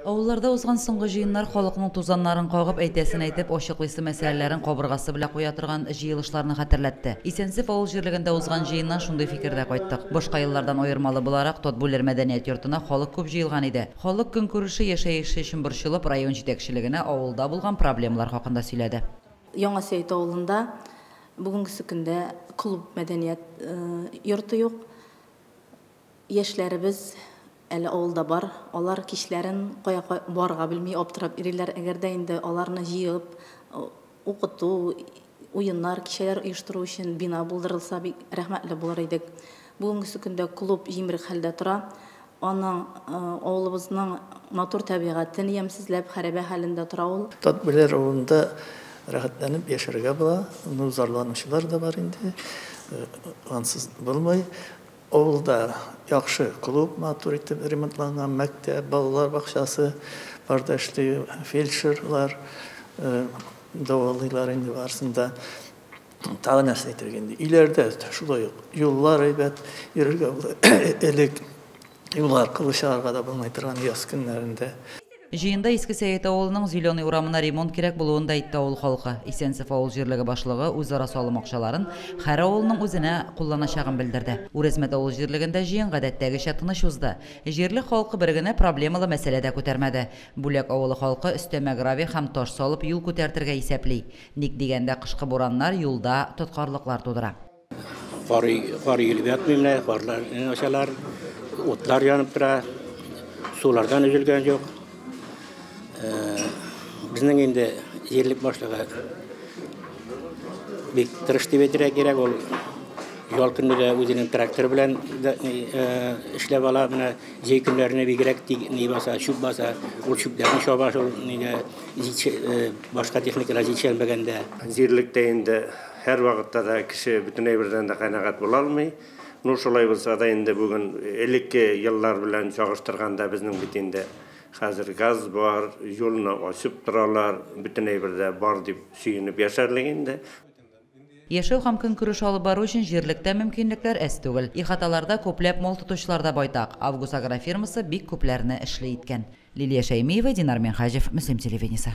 Авылларда узган соңгы җыеннар халыкның тузаннарын кагып, әйтәсен әйтеп, ошыклысы мәсьәләләрен кабыргасы белән куя торган җыелышларны хәтерләтте. Исәнсев авыл җирлегендә узган җыеннан шундый фикердә кайттык. Башка еллардан аермалы буларак, Тотбүләр мәдәният йортына халык күп җыелган иде. Халык көнкүреше яшәеше өчен борчылып, район җитәкчелегенә авылда булган проблемалар хакында сөйләде. Яңа Сейт авылында бүгенге көндә клуб мәдәният йорты юк. Яшьләребез әле авылда бар, алар кичләрен кая барга белми аптырап ириләр, әгәр дә инде аларны җыеп, укыту, уеннар, кичәләр оештыру өчен бина булдырылса, бик рәхмәтле булыр идек. Бүгенге көндә клуб җимерек хәлдә тора. Аның авылыбызның матур табигатын ямсызлап, хәрабә хәлендә тора ул. Тотбүләр авылында рәхәтләнеп яшәргә була, зарланучылар да бар инде. Ансыз булмай. Авылда яхшы клуб, матур итеп ремонтланган мәктәп, балалар бакчасы, барда эшли фельдшерлар, дәвалыйлар инде барсында. Тагы нәрсә әйтергәндә, иләрдә шулай ук юллар әйбәт, йөрергә элек юллар кылычарга да булмай торган яз көннәрендә. Җыенда Иске Сәет авылының Зеленый урамына ремонт кирәк булуын да әйтте авыл халкы. Исәнсев авыл җирлеге башлыгы үзара салым акчаларын һәр авылның үзенә кулланачагын белдерде. Үрәзмәт авыл җирлегендә җыен гадәттәгечә тыныч узды. Җирлек халкы бер генә проблемалы мәсьәләдә күтәрмәде. Бүләк авылы халкы өстәмә гравий һәм таш салып юл күтәртергә исәпли. Ник дигәндә кышкы бураннар юлда тоткарлыклар тудыра. Отлар янып тора, сулардан üzülгән юк. Безнең инде җирлек башлыгы бик тырыш дип әйтергә кирәк, ул ял көннәрендә үзенең трактор белән эшләп ала, менә җәй көннәренә бигрәк ни баса, чүп баса, ул чүпләрне чаба, шул башка техникалар җитешмәгәндә. Җирлектә инде һәр вакытта да кеше бөтенләй бердән дә канәгать була алмый. Шулай булса да инде бүген элекке еллар белән чагыштырганда безнең бит инде хәзер газ бар, юлны ачып торалар, бөтенләй бердә бар дип сөенеп яшәрлек инде. Яшәү һәм көнкүреш алып бару өчен җирлектә мөмкинлекләр әз түгел. Ихаталарда күпләп мал тотучылар да байтак. Август агрофирмасы бик күпләрне эшли иткән. Лилия Шәймиева, Динар Менхаҗев, Мөслим телевидениесе.